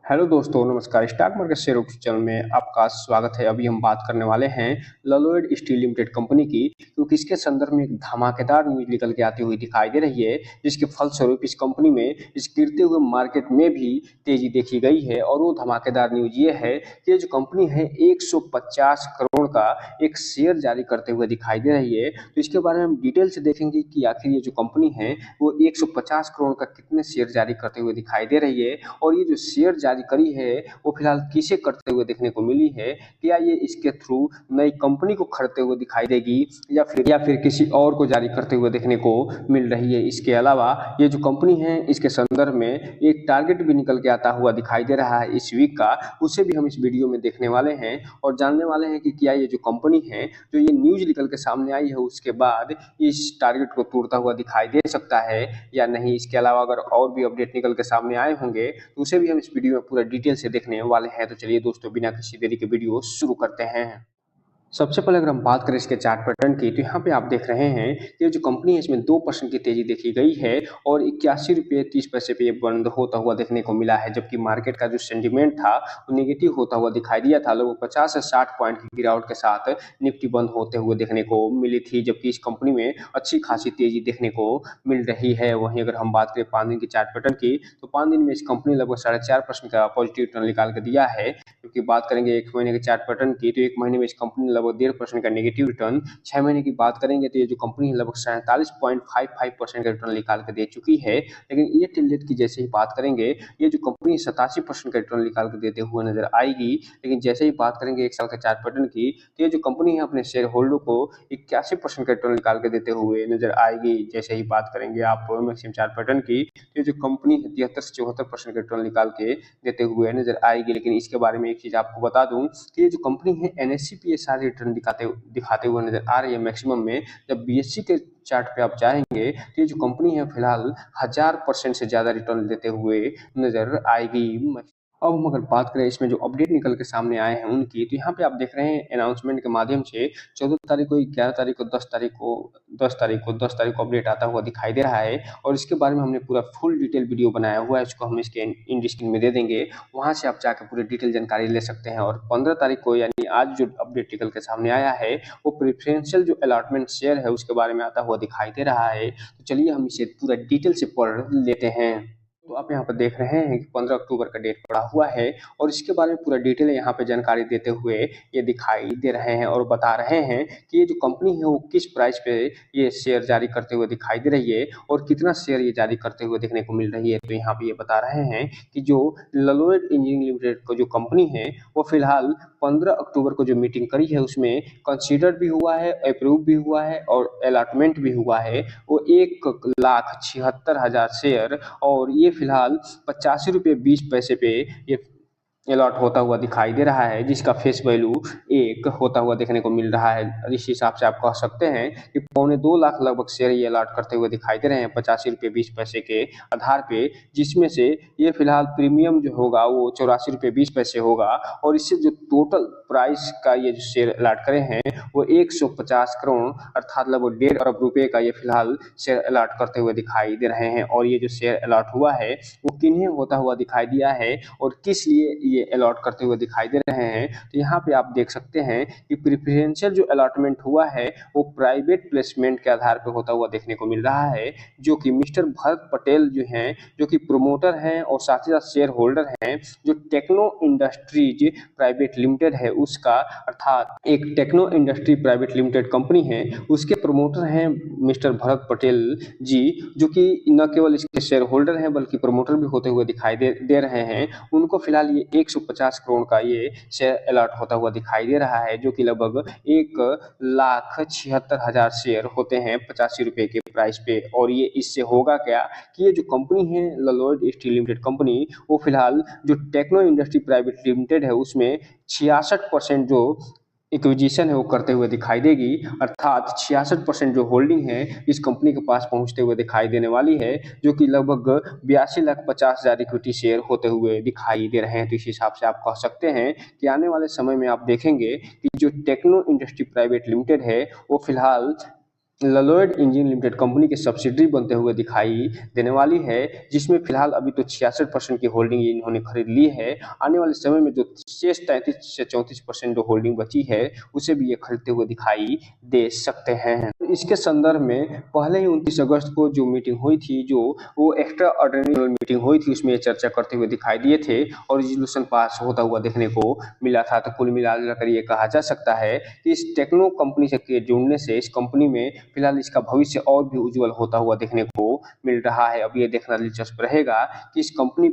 Hello दोस्तों, नमस्कार। Stock market share YouTube channel में आपका स्वागत है। अभी हम बात करने वाले हैं ललोइड स्टील लिमिटेड कंपनी की, क्योंकि इसके संदर्भ में एक धमाकेदार न्यूज निकल के आती हुई दिखाई दे रही है, जिसके फलस्वरूप इस कंपनी में इस गिरते हुए मार्केट में भी तेजी देखी गई है। और वो धमाकेदार न्यूज ये है कि ये जो कंपनी है 150 करोड़ का एक शेयर जारी करते हुए दिखाई दे रही है। तो इसके बारे में हम डिटेल से देखेंगे कि आखिर ये जो कंपनी है वो 150 करोड़ का कितने शेयर जारी करते हुए दिखाई दे रही है, और ये जो शेयर जारी करी है वो फिलहाल किसे करते हुए देखने को मिली है। क्या ये इसके थ्रू नई कंपनी को खरीदते हुए दिखाई देगी या फिर किसी और को जारी करते हुए देखने को मिल रही है। इसके अलावा ये जो कंपनी है इसके संदर्भ में एक टारगेट भी निकल के आता हुआ दिखाई दे रहा है इस वीक का, उसे भी हम इस वीडियो में देखने वाले हैं और जानने वाले हैं कि क्या ये जो कंपनी है, जो ये न्यूज निकल के सामने आई है, उसके बाद इस टारगेट को तोड़ता हुआ दिखाई दे सकता है या नहीं। इसके अलावा अगर और भी अपडेट निकल के सामने आए होंगे तो उसे भी हम इस वीडियो में पूरा डिटेल से देखने वाले हैं। तो चलिए दोस्तों, बिना किसी देरी के वीडियो शुरू करते हैं। सबसे पहले अगर हम बात करें इसके चार्ट पैटर्न की, तो यहाँ पे आप देख रहे हैं कि जो कंपनी है इसमें 2% की तेजी देखी गई है और 81 रुपये 30 पैसे पे ये बंद होता हुआ देखने को मिला है। जबकि मार्केट का जो सेंटिमेंट था वो नेगेटिव होता हुआ दिखाई दिया था। लगभग 50 से 60 पॉइंट की गिरावट के साथ निफ्टी बंद होते हुए देखने को मिली थी, जबकि इस कंपनी में अच्छी खासी तेजी देखने को मिल रही है। वहीं अगर हम बात करें 5 दिन की चार्ट पैटर्न की, तो 5 दिन में इस कंपनी लगभग 4.5% का पॉजिटिव रिटर्न निकाल के दिया है। क्योंकि बात करेंगे 1 महीने के चार्ट पैटर्न की, तो 1 महीने में इस कंपनी ने लगभग 1.5% का नेगेटिव रिटर्न, 6 महीने की बात करेंगे तो ये जो कंपनी है लगभग 47.55% का रिटर्न निकाल के दे चुकी है। लेकिन ये टिल्लेट की जैसे ही बात करेंगे, ये जो कंपनी 87% का रिटर्न निकाल के देते हुए नजर आएगी। लेकिन जैसे ही बात करेंगे 1 साल के चार्ट पैटर्न की, तो ये जो कंपनी है अपने शेयर होल्डर को 81% का रिटर्न निकाल के देते हुए नजर आएगी। जैसे ही बात करेंगे आप मैक्सिमम चार्ट पैटर्न की, तो ये जो कंपनी है 73 से 74% का रिटर्न निकाल के देते हुए नजर आएगी। लेकिन इसके बारे में एक चीज आपको बता दूं कि ये जो कंपनी है एनएससी पे ये सारे रिटर्न दिखाते हुए नजर आ रही है मैक्सिमम में। जब बीएससी के चार्ट पे आप जाएंगे तो ये जो कंपनी है फिलहाल 1000% से ज्यादा रिटर्न देते हुए नजर आएगी। अब हम अगर बात करें इसमें जो अपडेट निकल के सामने आए हैं उनकी, तो यहाँ पे आप देख रहे हैं अनाउंसमेंट के माध्यम से 14 तारीख को, 11 तारीख को, 10 तारीख को अपडेट आता हुआ दिखाई दे रहा है। और इसके बारे में हमने पूरा फुल डिटेल वीडियो बनाया हुआ है, इसको हम इसके इन स्क्रीन में दे देंगे, वहां से आप जाकर पूरी डिटेल जानकारी ले सकते हैं। और 15 तारीख को यानी आज जो अपडेट निकल के सामने आया है वो प्रेफरेंशियल जो अलॉटमेंट शेयर है उसके बारे में आता हुआ दिखाई दे रहा है। तो चलिए हम इसे पूरा डिटेल से पढ़ लेते हैं। तो आप यहाँ पर देख रहे हैं कि 15 अक्टूबर का डेट पड़ा हुआ है और इसके बारे में पूरा डिटेल यहाँ पे जानकारी देते हुए ये दिखाई दे रहे हैं और बता रहे हैं कि ये जो कंपनी है वो किस प्राइस पे ये शेयर जारी करते हुए दिखाई दे रही है और कितना शेयर ये जारी करते हुए देखने को मिल रही है। तो यहाँ पे ये बता रहे हैं कि जो ललोइड इंजीनियरिंग लिमिटेड को जो कंपनी है वो फिलहाल 15 अक्टूबर को जो मीटिंग करी है उसमें कंसीडर भी हुआ है, अप्रूव भी हुआ है और अलॉटमेंट भी हुआ है। वो 1,76,000 शेयर और ये फिलहाल 85 रुपये 20 पैसे पे ये अलॉट होता हुआ दिखाई दे रहा है, जिसका फेस वैल्यू 1 होता हुआ देखने को मिल रहा है। इस हिसाब से आप कह सकते हैं कि 2.25 लाख लगभग शेयर ये अलॉट करते हुए दिखाई दे रहे हैं 85 रुपये 20 पैसे के आधार पे, जिसमें से ये फिलहाल प्रीमियम जो होगा वो 84 रुपये 20 पैसे होगा। और इससे जो टोटल प्राइस का ये जो शेयर अलॉट करे हैं वो 150 करोड़ अर्थात लगभग 1.5 अरब रुपए का ये फिलहाल शेयर अलॉट करते हुए दिखाई दे रहे हैं। और ये जो शेयर अलॉट हुआ है वो किन्हें होता हुआ दिखाई दिया है और किस लिए ये अलॉट करते हुए दिखाई दे रहे हैं, तो यहाँ पे आप देख सकते हैं कि प्रेफरेंशियल जो अलॉटमेंट हुआ है वो प्राइवेट प्लेसमेंट के आधार पर होता हुआ देखने को मिल रहा है, जो कि मिस्टर भरत पटेल जो हैं, जो कि प्रोमोटर हैं और साथ ही साथ शेयर होल्डर हैं, जो टेक्नो इंडस्ट्रीज प्राइवेट लिमिटेड है उसका, अर्थात एक techno industry private limited company है उसके प्रोमोटर हैं मिस्टर भरत पटेल जी, जो कि न केवल इसके शेयर होल्डर हैं बल्कि प्रोमोटर भी होते हुए दिखाई दे रहे हैं। उनको फिलहाल ये 150 करोड़ का ये शेयर अलॉट होता हुआ दिखाई दे रहा है, जो कि लगभग 1,76,000 शेयर होते हैं 85 रुपए के प्राइस पे। और ये इससे होगा क्या कि ये जो कंपनी है ललोइड स्टील लिमिटेड कंपनी, वो फिलहाल जो टेक्नो इंडस्ट्री प्राइवेट लिमिटेड है उसमें 66% जो एक्विजिशन है वो करते हुए दिखाई देगी, अर्थात 66% जो होल्डिंग है इस कंपनी के पास पहुंचते हुए दिखाई देने वाली है, जो कि लगभग 82,50,000 इक्विटी शेयर होते हुए दिखाई दे रहे हैं। तो इस हिसाब से आप कह सकते हैं कि आने वाले समय में आप देखेंगे कि जो टेक्नो इंडस्ट्री प्राइवेट लिमिटेड है वो फिलहाल ललोयड इंजीनियरिंग लिमिटेड कंपनी की सब्सिडरी बनते हुए दिखाई देने वाली है, जिसमें फिलहाल अभी तो 66% की होल्डिंग इन्होंने खरीद ली है। आने वाले समय में जो शेष 33 से 34% जो होल्डिंग बची है, उसे भी ये खरीदते हुए दिखाई दे सकते हैं। इसके संदर्भ में पहले ही 29 अगस्त को जो मीटिंग हुई थी, जो वो एक्स्ट्रा ऑर्डिनरी मीटिंग हुई थी, उसमें ये चर्चा करते हुए दिखाई दिए थे और रेजोल्यूशन पास होता हुआ देखने को मिला था। तो कुल मिलाकर ये कहा जा सकता है कि इस टेक्नो कंपनी से के जुड़ने से इस कंपनी में फिलहाल इसका भविष्य और भी उज्जवल होता हुआ देखने को मिल रहा है। अब ये देखना दिलचस्प रहेगा कि इस कंपनी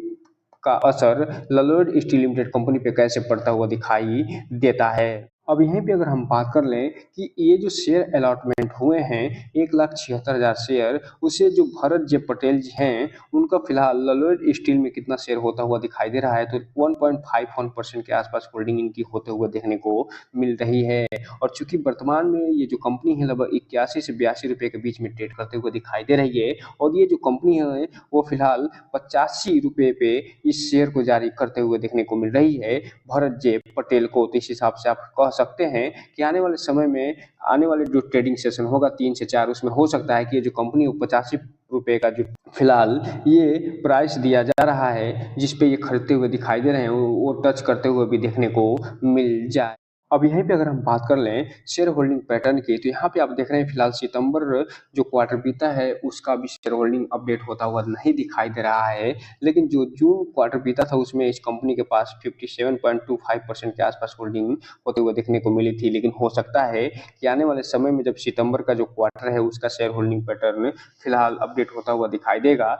का असर ललोयड स्टील लिमिटेड कंपनी पे कैसे पड़ता हुआ दिखाई देता है। अब यहीं पे अगर हम बात कर लें कि ये जो शेयर अलॉटमेंट हुए हैं 1,76,000 शेयर, उसे जो भरत जे पटेल जी हैं उनका फिलहाल ललोयड स्टील में कितना शेयर होता हुआ दिखाई दे रहा है, तो 1.51% के आसपास होल्डिंग इनकी होते हुए देखने को मिल रही है। और चूंकि वर्तमान में ये जो कंपनी है लगभग 81 से 82 रुपए के बीच में ट्रेड करते हुए दिखाई दे रही है और ये जो कंपनी है वो फिलहाल 85 रुपए पे इस शेयर को जारी करते हुए देखने को मिल रही है भरत जे पटेल को। तो इस हिसाब से आप कह सकते हैं कि आने वाले समय में आने वाले जो ट्रेडिंग सेशन होगा 3 से 4, उसमें हो सकता है कि ये जो कंपनी है 85 रुपए का जो फिलहाल ये प्राइस दिया जा रहा है, जिस पे ये खरीदते हुए दिखाई दे रहे हैं, वो टच करते हुए भी देखने को मिल जाए। अब यहीं पे अगर हम बात कर लें शेयर होल्डिंग पैटर्न की, तो यहाँ पे आप देख रहे हैं फिलहाल सितंबर जो क्वार्टर बीता है उसका भी शेयर होल्डिंग अपडेट होता हुआ नहीं दिखाई दे रहा है, लेकिन जो जून क्वार्टर बीता था उसमें इस कंपनी के पास 57.25% के आसपास होल्डिंग होते हुए देखने को मिली थी। लेकिन हो सकता है कि आने वाले समय में जब सितंबर का जो क्वार्टर है उसका शेयर होल्डिंग पैटर्न फिलहाल अपडेट होता हुआ दिखाई देगा,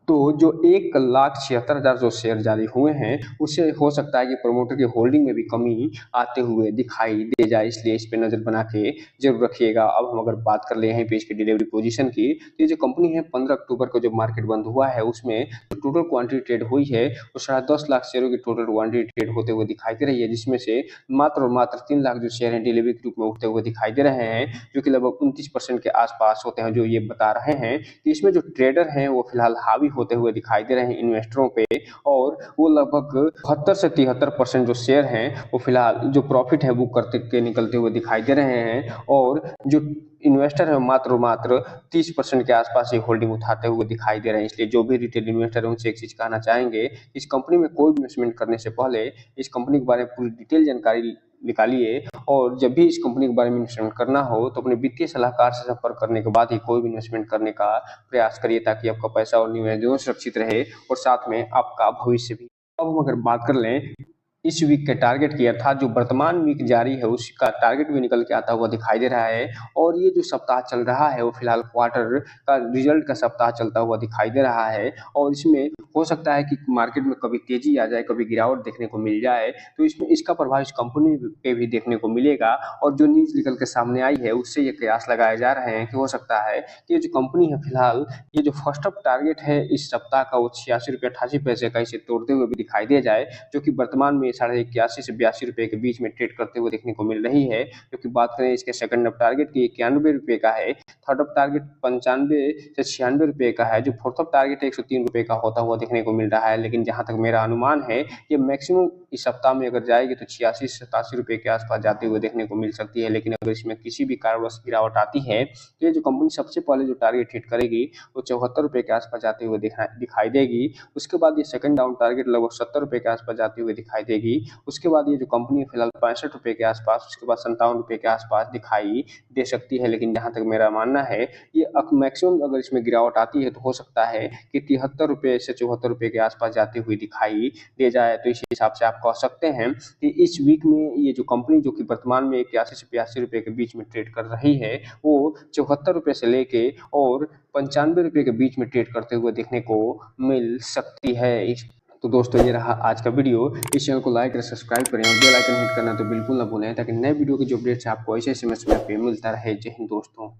तो जो 1,76,000 जो शेयर जारी हुए हैं उससे हो सकता है कि प्रमोटर की होल्डिंग में भी कमी आते हुए दिखाई दे जाए, इसलिए इस पे नजर बना के जरूर रखिएगा। अब हम अगर बात कर ले यहीं पे इसकी डिलीवरी पोजीशन की, तो ये जो कंपनी है 15 अक्टूबर को जब मार्केट बंद हुआ है उसमें जो टोटल क्वांटिटी ट्रेड हुई है वो 10.5 लाख शेयरों की टोटल क्वांटिटी ट्रेड होते हुए दिखाई दे रही है, जिसमें से मात्र और मात्र 3 लाख जो शेयर हैं डिलीवरी के रूप में उठते हुए दिखाई दे रहे हैं, जो कि लगभग 29% के आसपास होते हैं। जो ये बता रहे हैं कि इसमें जो ट्रेडर हैं वो फिलहाल हावी होते हुए दिखाई दे रहे हैं इन्वेस्टरों पे, और वो लगभग 72 से 73% जो शेयर हैं वो फिलहाल जो प्रॉफिट है बुक करते के निकलते हुए दिखाई दे रहे हैं, और जो इन्वेस्टर है मात्र 30% के आसपास ये होल्डिंग उठाते हुए दिखाई दे रहे हैं। इसलिए जो भी रिटेल इन्वेस्टर है उनसे एक चीज कहना चाहेंगे, इस कंपनी में कोई इन्वेस्टमेंट करने से पहले इस कंपनी के बारे में पूरी डिटेल जानकारी निकालिए, और जब भी इस कंपनी के बारे में इन्वेस्टमेंट करना हो तो अपने वित्तीय सलाहकार से संपर्क करने के बाद ही कोई भी इन्वेस्टमेंट करने का प्रयास करिए, ताकि आपका पैसा और निवेश दोनों सुरक्षित रहे और साथ में आपका भविष्य भी। अब हम अगर बात कर लें इस वीक के टारगेट की, अर्थात जो वर्तमान वीक जारी है उसका टारगेट भी निकल के आता हुआ दिखाई दे रहा है, और ये जो सप्ताह चल रहा है वो फिलहाल क्वार्टर का रिजल्ट का सप्ताह चलता हुआ दिखाई दे रहा है, और इसमें हो सकता है कि मार्केट में कभी तेजी आ जाए कभी गिरावट देखने को मिल जाए, तो इसमें इसका प्रभाव इस कंपनी पे भी देखने को मिलेगा। और जो न्यूज निकल के सामने आई है उससे ये कयास लगाए जा रहे हैं कि हो सकता है कि ये जो कंपनी है फिलहाल ये जो फर्स्ट अप टारगेट है इस सप्ताह का वो 86 रुपये 88 पैसे का इसे तोड़ते हुए भी दिखाई दे जाए, जो कि वर्तमान में 81 से 82 रुपए के बीच में ट्रेड करते हुए देखने को मिल रही है। जो कि बात करें इसके सेकंड अप टारगेट की 91 रुपए का है, थर्ड अप टारगेट 95 से 96 रुपए का है, जो फोर्थ अप टारगेट 103 रुपए का होता हुआ देखने को मिल रहा है। लेकिन जहां तक मेरा अनुमान है ये मैक्सिमम इस सप्ताह में अगर जाएगी तो 86 से 87 रुपए के आसपास जाते हुए देखने को मिल सकती है। लेकिन अगर इसमें किसी भी कारणवश गिरावट आती है तो ये जो कंपनी सबसे पहले जो टारगेट हिट करेगी वो 74 रुपए के आसपास जाते हुए दिखाई देगी। उसके बाद ये सेकंड डाउन टारगेट लगभग 70 रुपए के आसपास जाती हुई दिखाई देगी। उसके बाद ये जो कंपनी है फिलहाल 65 रुपए के आसपास, उसके बाद 57 रुपए के आसपास दिखाई दे सकती है। लेकिन जहां तक मेरा मानना है ये मैक्सिमम अगर इसमें गिरावट आती है तो हो सकता है कि 73 रुपए से 74 रुपए के आसपास जाती हुई दिखाई दे जाए। तो इस हिसाब से आप कह सकते हैं कि इस वीक में ये जो कंपनी जो कि वर्तमान में 81 से 82 रुपए के बीच में ट्रेड कर रही है वो 74 रुपए से लेके और 95 रुपए के बीच में ट्रेड करते हुए देखने को मिल सकती है। तो दोस्तों ये रहा आज का वीडियो। इस चैनल को लाइक और सब्सक्राइब करें और बेल आइकन हिट करना तो बिल्कुल ना भूलें, ताकि नए वीडियो के जो अपडेट्स आपको ऐसे समय पे मिलता रहे। जय हिंद दोस्तों।